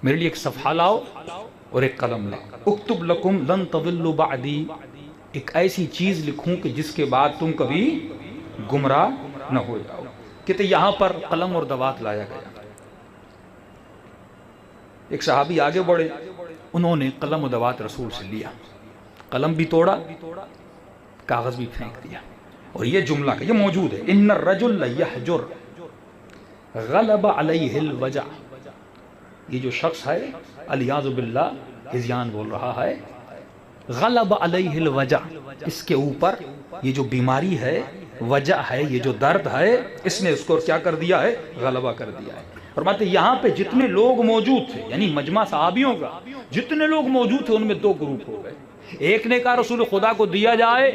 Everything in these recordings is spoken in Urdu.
میرے لیے ایک صفحہ لاؤ اور ایک قلم لاؤ، اکتب لکم لن تضلوا بعدی، ایک ایسی چیز لکھوں کہ جس کے بعد تم کبھی گمراہ نہ ہو جاؤ۔ کہتے یہاں پر قلم اور دوات لایا گیا۔ ایک صحابی آگے بڑھے، انہوں نے قلم و دوات رسول سے لیا، قلم بھی توڑا، کاغذ بھی پھینک دیا، اور یہ جملہ کہ یہ موجود ہے، ان الرجل لیحجر غلب علیہ الوجع، یہ جو شخص ہے الیاذ باللہ ہذیان بول رہا ہے، غلب علیہ الوجع، اس کے اوپر یہ جو بیماری ہے، وجع ہے، یہ جو درد ہے، اس نے اس کو کیا کر دیا ہے؟ غلبہ کر دیا ہے۔ فرماتے یہاں پہ جتنے لوگ موجود تھے، یعنی مجمع صحابیوں کا جتنے لوگ موجود تھے، ان میں دو گروپ ہو گئے، ایک نے کہا رسول خدا کو دیا جائے،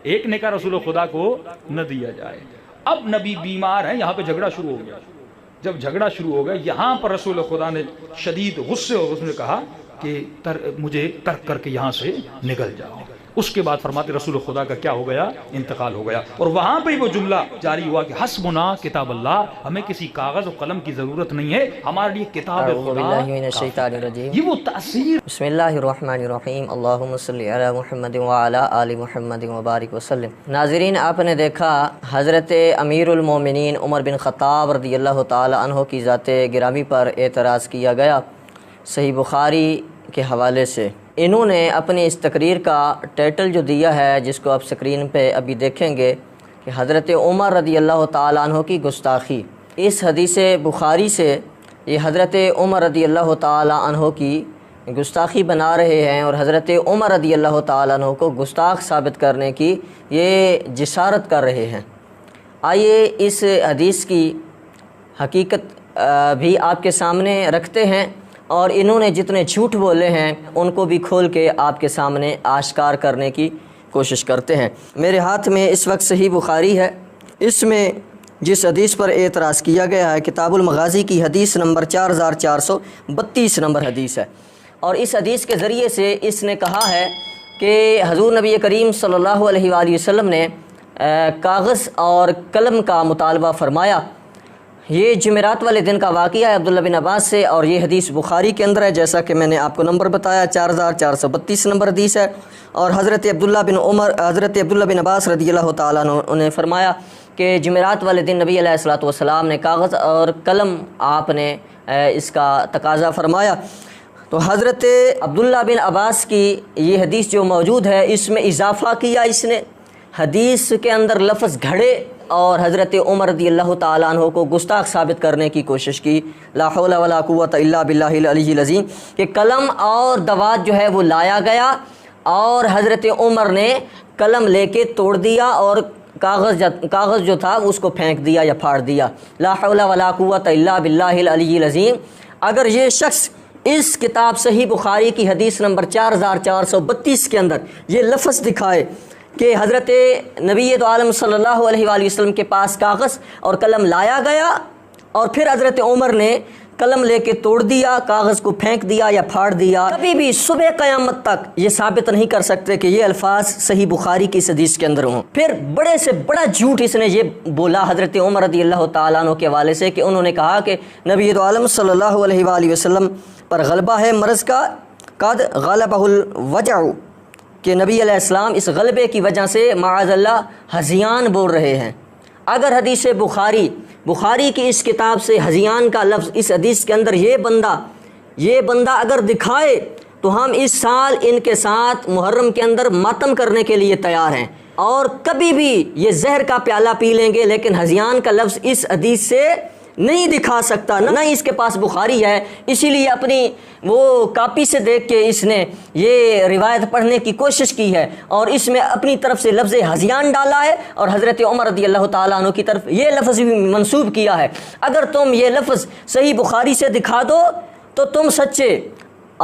ایک نے کہا رسول خدا کو نہ دیا جائے۔ اب نبی بیمار ہیں، یہاں پہ جھگڑا شروع ہو گیا۔ جب جھگڑا شروع ہو گیا، یہاں پر رسول خدا نے شدید غصے ہو اس نے کہا کہ مجھے ترک کر کے یہاں سے نکل جاؤ۔ اس کے بعد فرماتے رسول خدا کا کیا ہو گیا؟ انتقال ہو گیا، اور وہاں پہ وہ جملہ جاری ہوا کہ حسبنا کتاب اللہ، ہمیں کسی کاغذ و قلم کی ضرورت نہیں ہے، ہمارے لیے کتاب اعوذ باللہ من الشیطان الرجیم۔ یہ وہ تاثیر۔ بسم اللہ الرحمن الرحیم، اللہم صلی علی محمد وعلی آل محمد وبارک وسلم۔ ناظرین، آپ نے دیکھا حضرت امیر المومنین عمر بن خطاب رضی اللہ تعالی عنہ کی ذات گرامی پر اعتراض کیا گیا صحیح بخاری کے حوالے سے۔ انہوں نے اپنی اس تقریر کا ٹائٹل جو دیا ہے، جس کو آپ سکرین پہ ابھی دیکھیں گے، کہ حضرت عمر رضی اللہ تعالیٰ عنہ کی گستاخی۔ اس حدیث بخاری سے یہ حضرت عمر رضی اللہ تعالیٰ عنہ کی گستاخی بنا رہے ہیں، اور حضرت عمر رضی اللہ تعالیٰ عنہ کو گستاخ ثابت کرنے کی یہ جسارت کر رہے ہیں۔ آئیے اس حدیث کی حقیقت بھی آپ کے سامنے رکھتے ہیں، اور انہوں نے جتنے جھوٹ بولے ہیں ان کو بھی کھول کے آپ کے سامنے آشکار کرنے کی کوشش کرتے ہیں۔ میرے ہاتھ میں اس وقت صحیح بخاری ہے، اس میں جس حدیث پر اعتراض کیا گیا ہے کتاب المغازی کی حدیث نمبر 4432 نمبر حدیث ہے، اور اس حدیث کے ذریعے سے اس نے کہا ہے کہ حضور نبی کریم صلی اللہ علیہ وآلہ وسلم نے کاغذ اور قلم کا مطالبہ فرمایا۔ یہ جمعرات والے دن کا واقعہ ہے عبداللہ بن عباس سے، اور یہ حدیث بخاری کے اندر ہے، جیسا کہ میں نے آپ کو نمبر بتایا 4432 نمبر حدیث ہے۔ اور حضرت عبداللہ بن عباس رضی اللہ تعالیٰ عنہ نے فرمایا کہ جمعرات والے دن نبی علیہ الصلوۃ والسلام نے کاغذ اور قلم آپ نے اس کا تقاضا فرمایا۔ تو حضرت عبداللہ بن عباس کی یہ حدیث جو موجود ہے، اس میں اضافہ کیا اس نے، حدیث کے اندر لفظ گھڑے، اور حضرت عمر رضی اللہ تعالیٰ عنہ کو گستاخ ثابت کرنے کی کوشش کی۔ لا حول ولا قوت الا باللہ العلی العظیم، کہ قلم اور دوات جو ہے وہ لایا گیا، اور حضرت عمر نے قلم لے کے توڑ دیا، اور کاغذ جو تھا اس کو پھینک دیا یا پھاڑ دیا۔ لا حول ولا قوت الا باللہ العلی العظیم۔ اگر یہ شخص اس کتاب صحیح بخاری کی حدیث نمبر 4432 کے اندر یہ لفظ دکھائے کہ حضرت نبی دو عالم صلی اللہ علیہ وآلہ وسلم کے پاس کاغذ اور قلم لایا گیا، اور پھر حضرت عمر نے قلم لے کے توڑ دیا، کاغذ کو پھینک دیا یا پھاڑ دیا، کبھی بھی صبح قیامت تک یہ ثابت نہیں کر سکتے کہ یہ الفاظ صحیح بخاری کی اس حدیث کے اندر ہوں۔ پھر بڑے سے بڑا جھوٹ اس نے یہ بولا حضرت عمر رضی اللہ تعالیٰ عنہ کے حوالے سے، کہ انہوں نے کہا کہ نبی دو عالم صلی اللہ علیہ وآلہ وسلم پر غلبہ ہے مرض کا، قد غلبہ الوجع، کہ نبی علیہ السلام اس غلبے کی وجہ سے معاذ اللہ ہذیان بول رہے ہیں۔ اگر حدیث بخاری کی اس کتاب سے ہذیان کا لفظ اس حدیث کے اندر یہ بندہ اگر دکھائے، تو ہم اس سال ان کے ساتھ محرم کے اندر ماتم کرنے کے لیے تیار ہیں، اور کبھی بھی یہ زہر کا پیالہ پی لیں گے، لیکن ہذیان کا لفظ اس حدیث سے نہیں دکھا سکتا، نہ اس کے پاس بخاری ہے۔ اسی لیے اپنی وہ کاپی سے دیکھ کے اس نے یہ روایت پڑھنے کی کوشش کی ہے، اور اس میں اپنی طرف سے لفظ ہذیان ڈالا ہے، اور حضرت عمر رضی اللہ تعالیٰ عنہ کی طرف یہ لفظ بھی منسوب کیا ہے۔ اگر تم یہ لفظ صحیح بخاری سے دکھا دو تو تم سچے،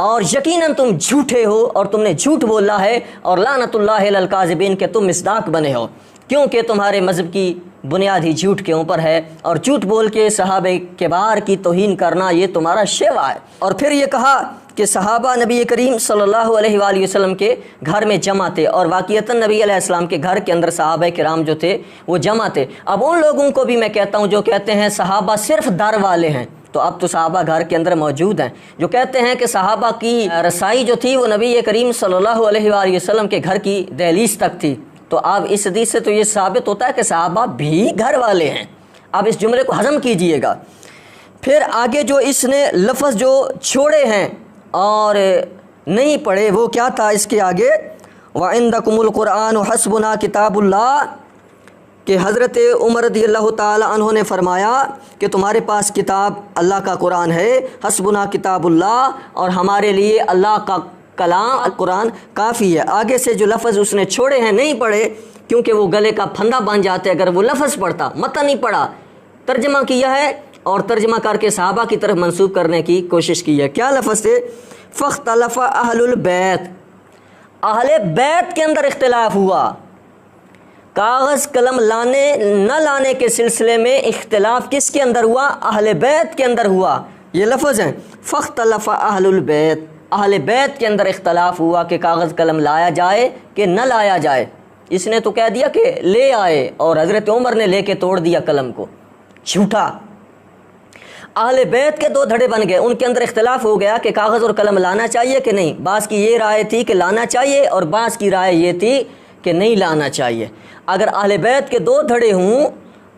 اور یقیناً تم جھوٹے ہو، اور تم نے جھوٹ بولا ہے، اور لعنت اللہ علی الکاذبین کہ تم مصداق بنے ہو، کیونکہ تمہارے مذہب کی بنیاد ہی جھوٹ کے اوپر ہے، اور جھوٹ بول کے صحابہ کبار کی توہین کرنا یہ تمہارا شیوا ہے۔ اور پھر یہ کہا کہ صحابہ نبی کریم صلی اللہ علیہ وآلہ وسلم کے گھر میں جمع تھے، اور واقعتاً نبی علیہ السلام کے گھر کے اندر صحابہ کرام جو تھے وہ جمع تھے۔ اب ان لوگوں کو بھی میں کہتا ہوں جو کہتے ہیں صحابہ صرف در والے ہیں، تو اب تو صحابہ گھر کے اندر موجود ہیں، جو کہتے ہیں کہ صحابہ کی رسائی جو تھی وہ نبی کریم صلی اللہ علیہ وآلہ وسلم کے گھر کی دہلیز تک تھی۔ تو اب اس حدیث سے تو یہ ثابت ہوتا ہے کہ صحابہ بھی گھر والے ہیں۔ اب اس جملے کو ہضم کیجئے گا۔ پھر آگے جو اس نے لفظ جو چھوڑے ہیں اور نہیں پڑھے وہ کیا تھا اس کے آگے، وَعِنْدَكُمُ الْقُرْآنُ حَسْبُنَا کتاب اللہ، کہ حضرت عمر رضی اللہ تعالی عنہ نے فرمایا کہ تمہارے پاس کتاب اللہ کا قرآن ہے، حسبنا کتاب اللہ، اور ہمارے لیے اللہ کا کلام قرآن کافی ہے۔ آگے سے جو لفظ اس نے چھوڑے ہیں نہیں پڑھے کیونکہ وہ گلے کا پھندا بن جاتے، اگر وہ لفظ پڑھتا، متن نہیں پڑھا، ترجمہ کیا ہے اور ترجمہ کر کے صحابہ کی طرف منسوب کرنے کی کوشش کی ہے۔ کیا لفظ تھے؟ فاختلف اہل البیت، اہل بیت کے اندر اختلاف ہوا، کاغذ قلم لانے نہ لانے کے سلسلے میں اختلاف کس کے اندر ہوا؟ اہل بیت کے اندر ہوا۔ یہ لفظ ہیں فاختلف اہل البیت، اہل بیت کے اندر اختلاف ہوا کہ کاغذ قلم لایا جائے کہ نہ لایا جائے۔ اس نے تو کہہ دیا کہ لے آئے اور حضرت عمر نے لے کے توڑ دیا قلم کو، جھوٹا۔ اہل بیت کے دو دھڑے بن گئے، ان کے اندر اختلاف ہو گیا کہ کاغذ اور قلم لانا چاہیے کہ نہیں۔ بعض کی یہ رائے تھی کہ لانا چاہیے اور بعض کی رائے یہ تھی کہ نہیں لانا چاہیے۔ اگر اہل بیت کے دو دھڑے ہوں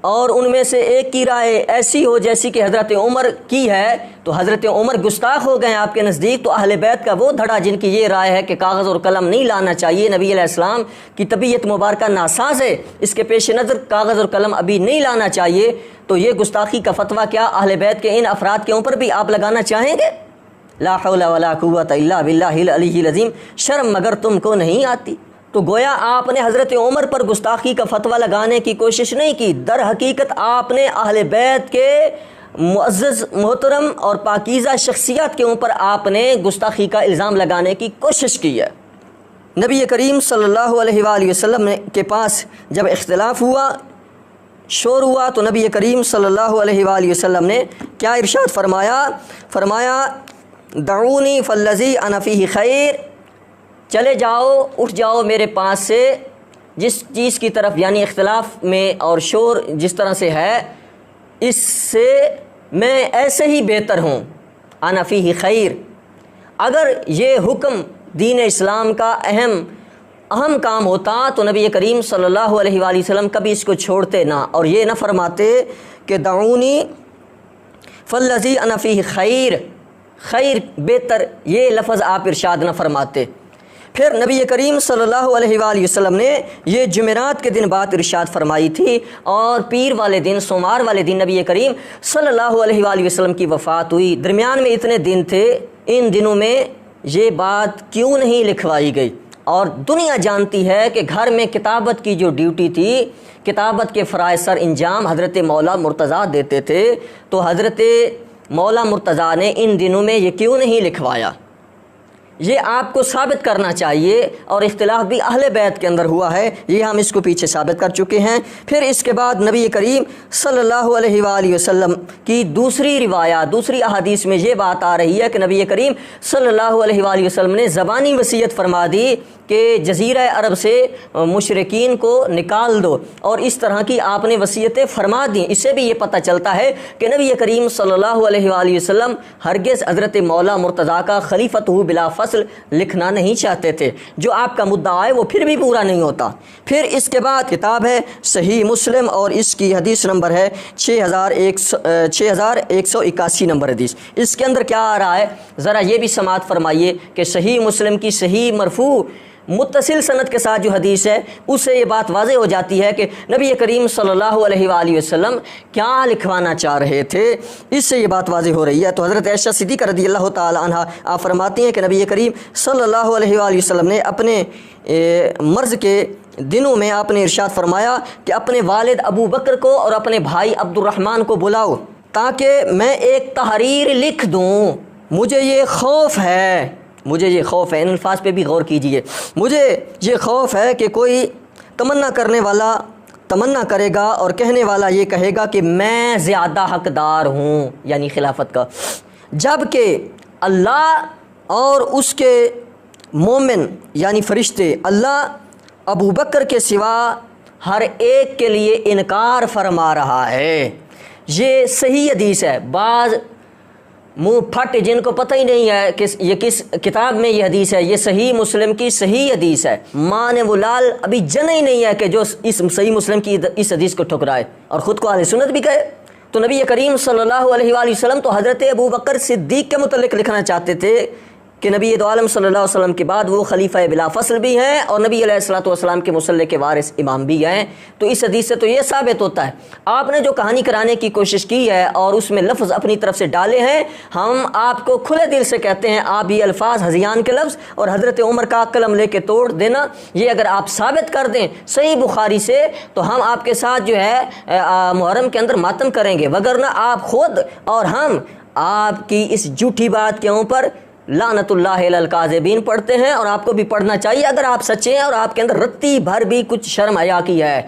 اور ان میں سے ایک کی رائے ایسی ہو جیسی کہ حضرت عمر کی ہے تو حضرت عمر گستاخ ہو گئے آپ کے نزدیک، تو اہل بیت کا وہ دھڑا جن کی یہ رائے ہے کہ کاغذ اور قلم نہیں لانا چاہیے، نبی علیہ السلام کی طبیعت مبارکہ ناساز ہے، اس کے پیش نظر کاغذ اور قلم ابھی نہیں لانا چاہیے، تو یہ گستاخی کا فتویٰ کیا اہل بیت کے ان افراد کے اوپر بھی آپ لگانا چاہیں گے؟ لا حول ولا قوت الا باللہ العلی العظیم، شرم مگر تم کو نہیں آتی۔ تو گویا آپ نے حضرت عمر پر گستاخی کا فتویٰ لگانے کی کوشش نہیں کی، در حقیقت آپ نے اہل بیت کے معزز محترم اور پاکیزہ شخصیات کے اوپر آپ نے گستاخی کا الزام لگانے کی کوشش کی ہے۔ نبی کریم صلی اللہ علیہ وآلہ وسلم کے پاس جب اختلاف ہوا، شور ہوا، تو نبی کریم صلی اللہ علیہ وآلہ وسلم نے کیا ارشاد فرمایا دعونی فالذی انا فیہ خیر، چلے جاؤ، اٹھ جاؤ میرے پاس سے، جس چیز کی طرف یعنی اختلاف میں اور شور جس طرح سے ہے اس سے میں ایسے ہی بہتر ہوں، انا فیہ خیر۔ اگر یہ حکم دین اسلام کا اہم کام ہوتا تو نبی کریم صلی اللہ علیہ وآلہ وسلم کبھی اس کو چھوڑتے نہ، اور یہ نہ فرماتے کہ دعونی فالذی انا فیہ خیر، خیر بہتر، یہ لفظ آپ ارشاد نہ فرماتے۔ پھر نبی کریم صلی اللہ علیہ وآلہ وسلم نے یہ جمعرات کے دن بات ارشاد فرمائی تھی، اور پیر والے دن، سوموار والے دن نبی کریم صلی اللہ علیہ وآلہ وسلم کی وفات ہوئی۔ درمیان میں اتنے دن تھے، ان دنوں میں یہ بات کیوں نہیں لکھوائی گئی؟ اور دنیا جانتی ہے کہ گھر میں کتابت کی جو ڈیوٹی تھی، کتابت کے فرائض سر انجام حضرت مولا مرتضیٰ دیتے تھے، تو حضرت مولا مرتضیٰ نے ان دنوں میں یہ کیوں نہیں لکھوایا؟ یہ آپ کو ثابت کرنا چاہیے، اور اختلاف بھی اہل بیت کے اندر ہوا ہے، یہ ہم اس کو پیچھے ثابت کر چکے ہیں۔ پھر اس کے بعد نبی کریم صلی اللہ علیہ وآلہ وسلم کی دوسری روایات، دوسری احادیث میں یہ بات آ رہی ہے کہ نبی کریم صلی اللہ علیہ وآلہ وسلم نے زبانی وصیت فرما دی کہ جزیرہ عرب سے مشرکین کو نکال دو، اور اس طرح کی آپ نے وصیتیں فرما دیں۔ اس سے بھی یہ پتہ چلتا ہے کہ نبی کریم صلی اللہ علیہ وآلہ وسلم ہرگز حضرت مولا مرتضیٰ کا خلیفۃ بلا فصل لکھنا نہیں چاہتے تھے، جو آپ کا مدعا ہے وہ پھر بھی پورا نہیں ہوتا۔ پھر اس کے بعد کتاب ہے صحیح مسلم، اور اس کی حدیث نمبر ہے 6181 نمبر حدیث۔ اس کے اندر کیا آ رہا ہے ذرا یہ بھی سماعت فرمائیے کہ صحیح مسلم کی صحیح مرفوع متصل سند کے ساتھ جو حدیث ہے اس سے یہ بات واضح ہو جاتی ہے کہ نبی کریم صلی اللہ علیہ وآلہ وسلم کیا لکھوانا چاہ رہے تھے، اس سے یہ بات واضح ہو رہی ہے۔ تو حضرت عائشہ صدیقہ رضی اللہ تعالی عنہا آپ فرماتی ہیں کہ نبی کریم صلی اللہ علیہ وآلہ وسلم نے اپنے مرض کے دنوں میں آپ نے ارشاد فرمایا کہ اپنے والد ابو بکر کو اور اپنے بھائی عبد الرحمن کو بلاؤ تاکہ میں ایک تحریر لکھ دوں، مجھے یہ خوف ہے، ان الفاظ پہ بھی غور کیجئے، مجھے یہ خوف ہے کہ کوئی تمنا کرنے والا تمنا کرے گا اور کہنے والا یہ کہے گا کہ میں زیادہ حقدار ہوں، یعنی خلافت کا، جبکہ اللہ اور اس کے مومن یعنی فرشتے، اللہ ابو بکر کے سوا ہر ایک کے لیے انکار فرما رہا ہے۔ یہ صحیح حدیث ہے، بعض منہ پھٹ جن کو پتہ ہی نہیں ہے کہ یہ کس کتاب میں یہ حدیث ہے، یہ صحیح مسلم کی صحیح حدیث ہے، ماں نے وہ لال ابھی جنا ہی نہیں ہے کہ جو اس صحیح مسلم کی اس حدیث کو ٹھکرائے اور خود کو اہل سنت بھی کہے۔ تو نبی کریم صلی اللہ علیہ وآلہ وسلم تو حضرت ابو بکر صدیق کے متعلق لکھنا چاہتے تھے کہ نبی دو عالم صلی اللہ علیہ وسلم کے بعد وہ خلیفہ بلا فصل بھی ہیں اور نبی علیہ الصلوۃ والسلام کے مصلی کے وارث امام بھی ہیں۔ تو اس حدیث سے تو یہ ثابت ہوتا ہے، آپ نے جو کہانی کرانے کی کوشش کی ہے اور اس میں لفظ اپنی طرف سے ڈالے ہیں، ہم آپ کو کھلے دل سے کہتے ہیں آپ یہ الفاظ ہذیان کے لفظ اور حضرت عمر کا قلم لے کے توڑ دینا، یہ اگر آپ ثابت کر دیں صحیح بخاری سے تو ہم آپ کے ساتھ جو ہے محرم کے اندر ماتم کریں گے، وگرنہ آپ خود اور ہم آپ کی اس جھوٹی بات کے اوپر لعنت اللہ علی الکاذبین پڑھتے ہیں، اور آپ کو بھی پڑھنا چاہیے اگر آپ سچے ہیں اور آپ کے اندر رتی بھر بھی کچھ شرم حیا کی ہے۔